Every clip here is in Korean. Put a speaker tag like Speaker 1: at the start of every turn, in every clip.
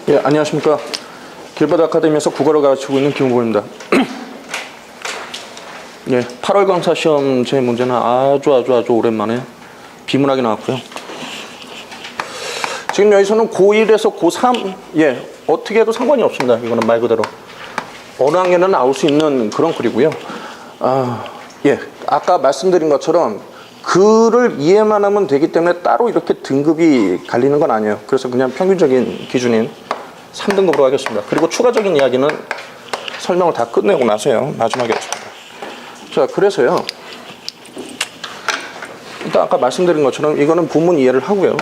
Speaker 1: 예, 안녕하십니까. 길바닥 아카데미에서 국어를 가르치고 있는 김우보입니다. 예, 8월 강사 시험 제 문제는 아주 오랜만에 비문학이 나왔고요. 지금 여기서는 고1에서 고3, 예, 어떻게 해도 상관이 없습니다. 이거는 말 그대로. 어느 학년은 나올 수 있는 그런 글이고요. 예, 아까 말씀드린 것처럼 글을 이해만 하면 되기 때문에 따로 이렇게 등급이 갈리는 건 아니에요. 그래서 그냥 평균적인 기준인 3등급으로 하겠습니다. 그리고 추가적인 이야기는 설명을 다 끝내고 나서요. 마지막에 하겠습니다. 자, 그래서요. 일단 아까 말씀드린 것처럼 이거는 본문 이해를 하고요.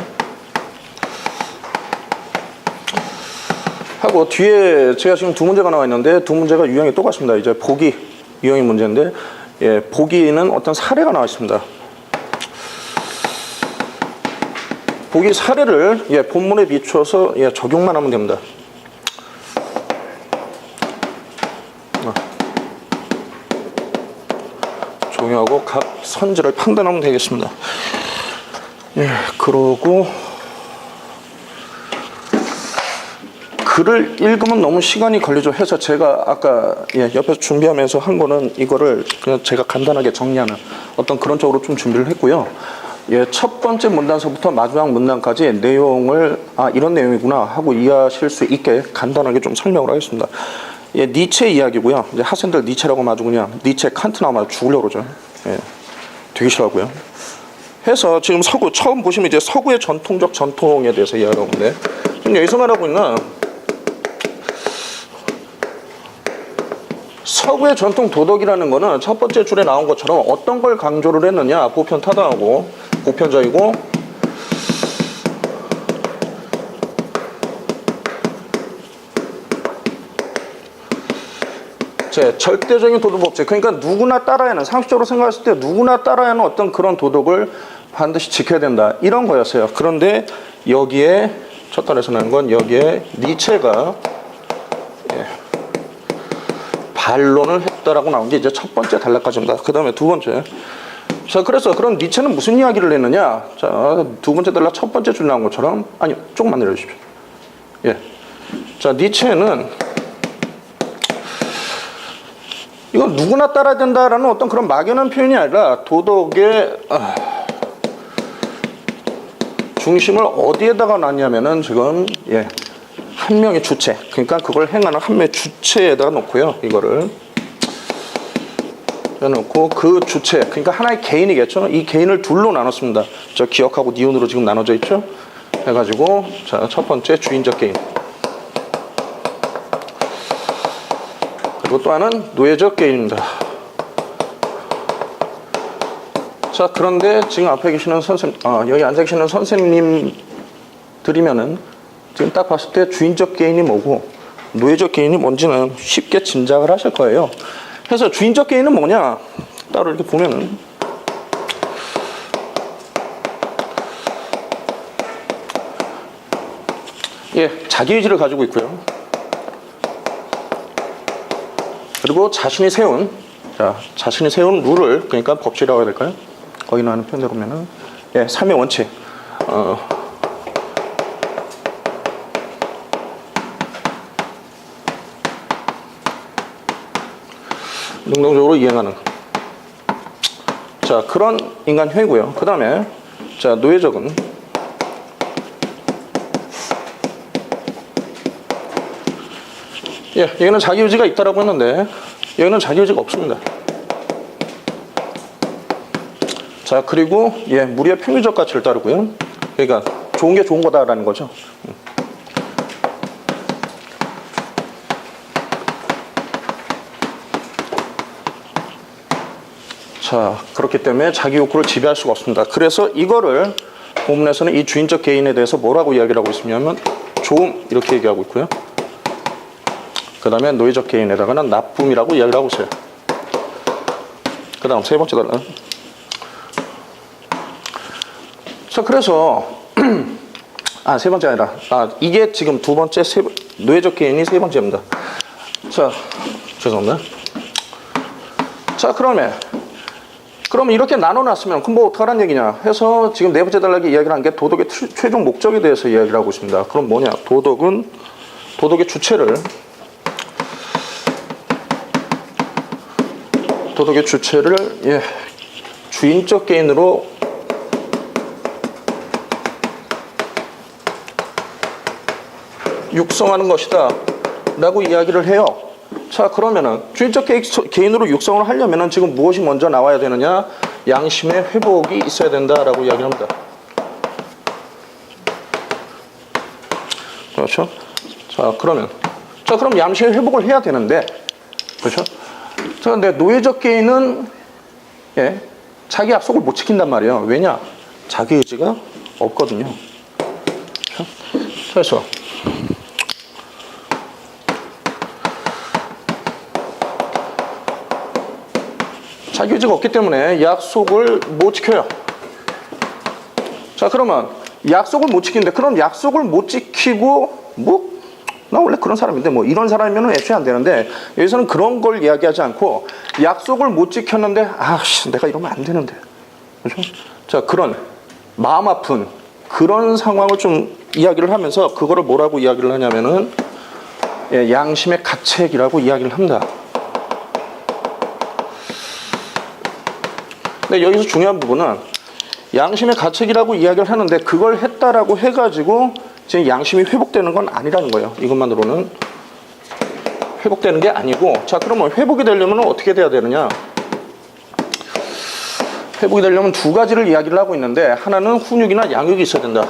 Speaker 1: 하고 뒤에 제가 지금 두 문제가 나와 있는데 두 문제가 유형이 똑같습니다. 이제 보기 유형의 문제인데, 예, 보기는 어떤 사례가 나와 있습니다. 보기 사례를, 예, 본문에 비추어서, 예, 적용만 하면 됩니다. 적용하고 각 선지를 판단하면 되겠습니다. 예, 그러고 글을 읽으면 너무 시간이 걸리죠. 해서 제가 아까, 예, 옆에서 준비하면서 한 거는 이거를 그냥 제가 간단하게 정리하는 어떤 그런 쪽으로 좀 준비를 했고요. 예, 첫 번째 문단서부터 마지막 문단까지 내용을 이런 내용이구나 하고 이해하실 수 있게 간단하게 좀 설명을 하겠습니다. 예, 니체 이야기고요. 이제 학생들 니체라고 아주 그냥 니체 칸트 나오면 죽으려고 그러죠. 예, 되게 싫어하고요. 해서 지금 서구 처음 보시면 이제 서구의 전통적 전통에 대해서 이야기하고 있는데 지금 여기서 말하고 있는 서구의 전통 도덕이라는 거는 첫 번째 줄에 나온 것처럼 어떤 걸 강조를 했느냐, 보편타당하고 보편적이고 절대적인 도덕법칙, 그러니까 누구나 따라야 하는, 상식적으로 생각했을 때 누구나 따라야 하는 어떤 그런 도덕을 반드시 지켜야 된다, 이런 거였어요. 그런데 여기에 첫 단에서 나온 건 여기에 니체가, 예, 반론을 했다라고 나온 게 이제 첫 번째 단락까지입니다. 그 다음에 두 번째. 자, 그래서 그럼 니체는 무슨 이야기를 했느냐? 자, 두 번째 단락 첫 번째 줄 나온 것처럼, 아니요, 조금만 내려주십시오. 예. 자, 니체는 이건 누구나 따라야 된다라는 어떤 그런 막연한 표현이 아니라 도덕의 중심을 어디에다가 놨냐면은 지금, 예, 한 명의 주체, 그러니까 그걸 행하는 한 명의 주체에다가 놓고요. 이거를 놓고 그 주체, 그러니까 하나의 개인이겠죠. 이 개인을 둘로 나눴습니다. 저 기억하고 니은으로 지금 나눠져 있죠. 해가지고, 자, 첫 번째 주인적 개인, 그리고 또 하나는 노예적 개인입니다. 자, 그런데 지금 앞에 계시는 선생님, 여기 앉아 계시는 선생님들이면은 지금 딱 봤을 때 주인적 개인이 뭐고 노예적 개인이 뭔지는 쉽게 짐작을 하실 거예요. 그래서 주인적 개인은 뭐냐, 따로 이렇게 보면은, 예, 자기의지를 가지고 있고요. 그리고 자신이 세운 룰을, 그러니까 법칙이라고 해야 될까요? 거기 나오는 표현대로 보면은, 예, 3의 원칙. 능동적으로 이행하는. 자, 그런 인간형이고요. 그 다음에, 자, 노예적은, 예, 여기는 자기의지가 있다라고 했는데 여기는 자기의지가 없습니다. 자, 그리고, 예, 무리의 평균적 가치를 따르고요. 그러니까 좋은 게 좋은 거다라는 거죠. 자, 그렇기 때문에 자기 욕구를 지배할 수가 없습니다. 그래서 이거를 본문에서는 이 주인적 개인에 대해서 뭐라고 이야기를 하고 있으냐면 좋음, 이렇게 얘기하고 있고요. 그 다음에 노예적 개인에다가는 나쁨이라고 이야기를 하고 있어요. 그 다음 세 번째 단락. 자, 그래서 세 번째 아니라 이게 지금 두 번째, 노예적 개인이 세 번째입니다. 자, 죄송합니다. 자, 그럼 이렇게 나눠놨으면 그럼 뭐 어떡하란 얘기냐 해서 지금 네 번째 단락에 이야기를 한 게 도덕의 최종 목적에 대해서 이야기를 하고 있습니다. 그럼 뭐냐, 도덕은 도덕의 주체를 예, 주인적 개인으로 육성하는 것이다 라고 이야기를 해요. 자, 그러면은 주인적 개인으로 육성을 하려면은 지금 무엇이 먼저 나와야 되느냐? 양심의 회복이 있어야 된다라고 이야기를 합니다. 그렇죠? 그럼 양심의 회복을 해야 되는데, 그렇죠? 자, 근데 노예적 개인은 예, 자기 약속을 못 지킨단 말이에요. 왜냐? 자기 의지가 없거든요. 그렇죠? 그래서 자기 의지가 없기 때문에 약속을 못 지켜요. 자, 그러면 약속을 못 지키는데, 그럼 약속을 못 지키고 나 원래 그런 사람인데 이런 사람이면 애초에 안 되는데, 여기서는 그런 걸 이야기하지 않고 약속을 못 지켰는데 내가 이러면 안 되는데, 그렇죠? 자, 그런 마음 아픈 그런 상황을 좀 이야기를 하면서 그거를 뭐라고 이야기를 하냐면은 예, 양심의 가책이라고 이야기를 합니다. 근데 여기서 중요한 부분은 양심의 가책이라고 이야기를 하는데, 그걸 했다라고 해가지고 지금 양심이 회복되는 건 아니라는 거예요. 이것만으로는 회복되는 게 아니고, 자, 그러면 회복이 되려면 어떻게 돼야 되느냐? 회복이 되려면 두 가지를 이야기를 하고 있는데, 하나는 훈육이나 양육이 있어야 된다.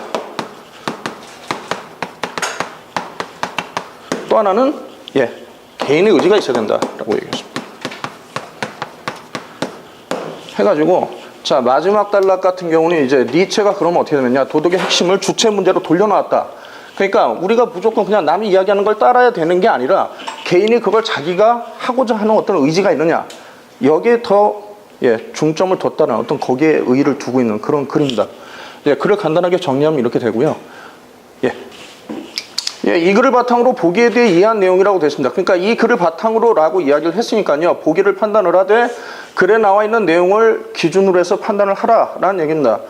Speaker 1: 또 하나는 예, 개인의 의지가 있어야 된다라고 얘기했습니다. 해가지고, 자, 마지막 단락 같은 경우는 이제 니체가 그러면 어떻게 되느냐? 도덕의 핵심을 주체 문제로 돌려놓았다. 그러니까 우리가 무조건 그냥 남이 이야기하는 걸 따라야 되는 게 아니라 개인이 그걸 자기가 하고자 하는 어떤 의지가 있느냐, 여기에 더 예, 중점을 뒀다는 어떤 거기에 의의를 두고 있는 그런 글입니다. 예, 글을 간단하게 정리하면 이렇게 되고요. 예, 이 글을 바탕으로 보기에 대해 이해한 내용이라고 되어 있습니다. 그러니까 이 글을 바탕으로 라고 이야기를 했으니까요, 보기를 판단을 하되 글에 나와 있는 내용을 기준으로 해서 판단을 하라라는 얘기입니다.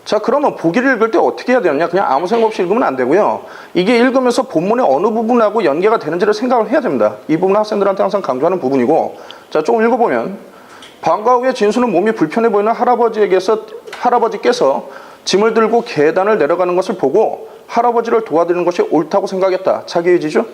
Speaker 1: 자, 그러면 보기를 읽을 때 어떻게 해야 되느냐? 그냥 아무 생각 없이 읽으면 안 되고요. 이게 읽으면서 본문의 어느 부분하고 연계가 되는지를 생각을 해야 됩니다. 이 부분은 학생들한테 항상 강조하는 부분이고, 자, 조금 읽어보면, 방과 후에 진수는 몸이 불편해 보이는 할아버지께서 짐을 들고 계단을 내려가는 것을 보고 할아버지를 도와드리는 것이 옳다고 생각했다. 자기 의지죠?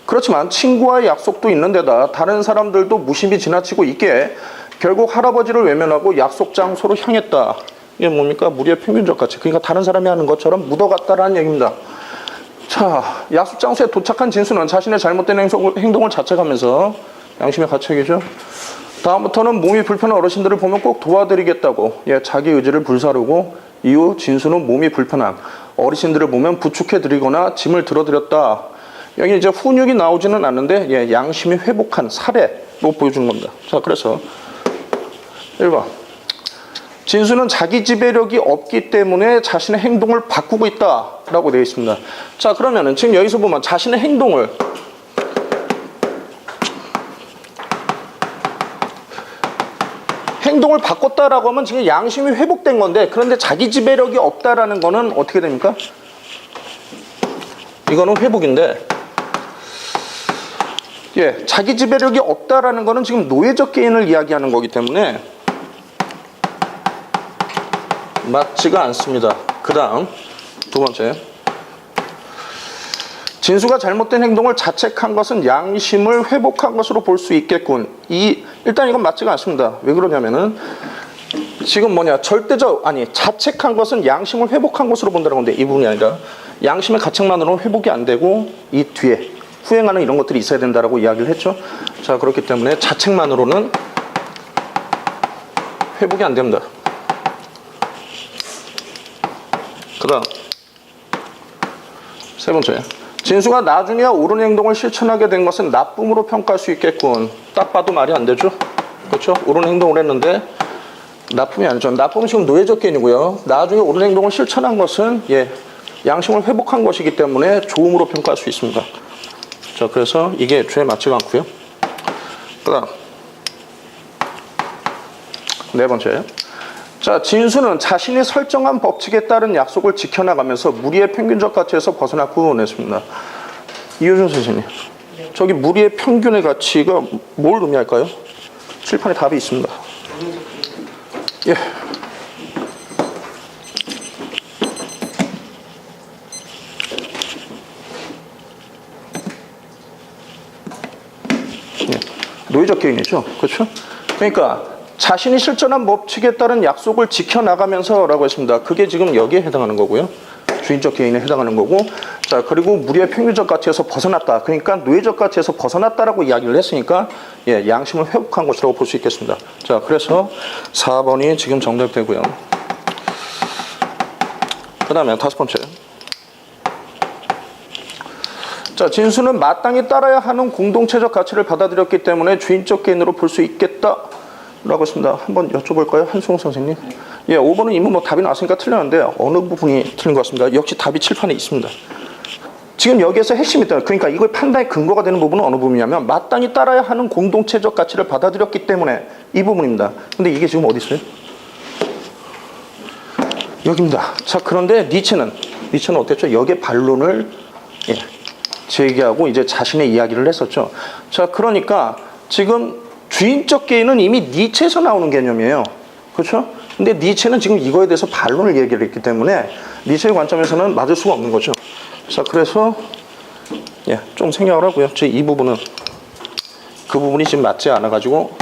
Speaker 1: 그렇지만 친구와의 약속도 있는데다 다른 사람들도 무심히 지나치고 있기에 결국 할아버지를 외면하고 약속 장소로 향했다. 이게 뭡니까? 무리의 평균적 가치. 그러니까 다른 사람이 하는 것처럼 묻어갔다라는 얘기입니다. 자, 약속 장소에 도착한 진수는 자신의 잘못된 행동을 자책하면서, 양심의 가책이죠. 다음부터는 몸이 불편한 어르신들을 보면 꼭 도와드리겠다고 예, 자기 의지를 불사르고, 이후 진수는 몸이 불편한 어르신들을 보면 부축해드리거나 짐을 들어드렸다. 여기 이제 훈육이 나오지는 않는데 예, 양심이 회복한 사례로 보여주는 겁니다. 자, 그래서 1번, 진수는 자기 지배력이 없기 때문에 자신의 행동을 바꾸고 있다라고 되어 있습니다. 자, 그러면은 지금 여기서 보면 자신의 행동을 바꿨다라고 하면 지금 양심이 회복된 건데, 그런데 자기 지배력이 없다라는 거는 어떻게 됩니까? 이거는 회복인데, 예, 자기 지배력이 없다라는 거는 지금 노예적 개인을 이야기하는 거기 때문에 맞지가 않습니다. 그 다음 두 번째, 진수가 잘못된 행동을 자책한 것은 양심을 회복한 것으로 볼 수 있겠군. 일단 이건 맞지가 않습니다. 왜 그러냐면은 지금 자책한 것은 양심을 회복한 것으로 본다는 건데, 이 부분이 아니라 양심의 가책만으로는 회복이 안 되고 이 뒤에 후행하는 이런 것들이 있어야 된다라고 이야기를 했죠. 자, 그렇기 때문에 자책만으로는 회복이 안 됩니다. 그 다음 세 번째, 진수가 나중에야 옳은 행동을 실천하게 된 것은 나쁨으로 평가할 수 있겠군. 딱 봐도 말이 안 되죠. 그렇죠? 옳은 행동을 했는데 나쁨이 아니죠. 나쁨은 지금 노예적 개인이고요. 나중에 옳은 행동을 실천한 것은 예, 양심을 회복한 것이기 때문에 좋음으로 평가할 수 있습니다. 자, 그래서 이게 애초에 맞지가 않고요. 그 다음 네 번째, 자, 진수는 자신이 설정한 법칙에 따른 약속을 지켜나가면서 무리의 평균적 가치에서 벗어났고 냈습니다. 이효준 선생님, 저기 무리의 평균의 가치가 뭘 의미할까요? 칠판에 답이 있습니다. 예. 노예적 개인이죠. 그렇죠? 그러니까 자신이 실천한 법칙에 따른 약속을 지켜나가면서라고 했습니다. 그게 지금 여기에 해당하는 거고요. 주인적 개인에 해당하는 거고, 자, 그리고 무리의 평균적 가치에서 벗어났다. 그러니까 노예적 가치에서 벗어났다라고 이야기를 했으니까, 예, 양심을 회복한 것이라고 볼 수 있겠습니다. 자, 그래서 4번이 지금 정답되고요. 그 다음에 5번째. 자, 진수는 마땅히 따라야 하는 공동체적 가치를 받아들였기 때문에 주인적 개인으로 볼 수 있겠다라고 했습니다. 한번 여쭤볼까요? 한승호 선생님. 예, 5번은 이미 뭐 답이 나왔으니까 틀렸는데 어느 부분이 틀린 것 같습니다. 역시 답이 칠판에 있습니다. 지금 여기에서 핵심이 있다. 그러니까 이걸 판단의 근거가 되는 부분은 어느 부분이냐면 마땅히 따라야 하는 공동체적 가치를 받아들였기 때문에 이 부분입니다. 근데 이게 지금 어디 있어요? 여기입니다. 자, 그런데 니체는 어땠죠? 여기에 반론을, 예, 제기하고 이제 자신의 이야기를 했었죠. 자, 그러니까 지금 주인적 개인은 이미 니체에서 나오는 개념이에요. 그렇죠? 근데 니체는 지금 이거에 대해서 반론을 얘기를 했기 때문에 니체의 관점에서는 맞을 수가 없는 거죠. 자, 그래서, 예, 좀 생략을 하고요. 제 이 부분은 그 부분이 지금 맞지 않아 가지고,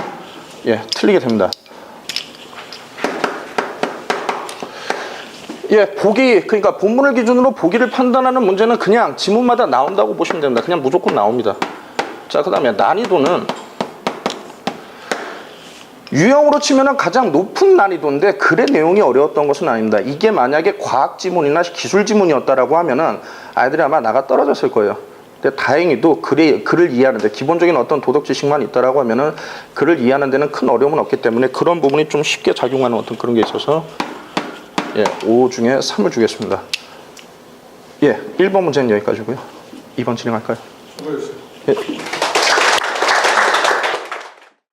Speaker 1: 예, 틀리게 됩니다. 예, 보기, 그러니까 본문을 기준으로 보기를 판단하는 문제는 그냥 지문마다 나온다고 보시면 됩니다. 그냥 무조건 나옵니다. 자, 그 다음에 난이도는 유형으로 치면 가장 높은 난이도인데 글의 내용이 어려웠던 것은 아닙니다. 이게 만약에 과학 지문이나 기술 지문이었다라고 하면은 아이들이 아마 나가 떨어졌을 거예요. 근데 다행히도 글을 이해하는데 기본적인 어떤 도덕 지식만 있다라고 하면은 글을 이해하는 데는 큰 어려움은 없기 때문에 그런 부분이 좀 쉽게 작용하는 어떤 그런 게 있어서, 예, 5 중에 3을 주겠습니다. 예, 1번 문제는 여기까지고요. 2번 진행할까요? 예.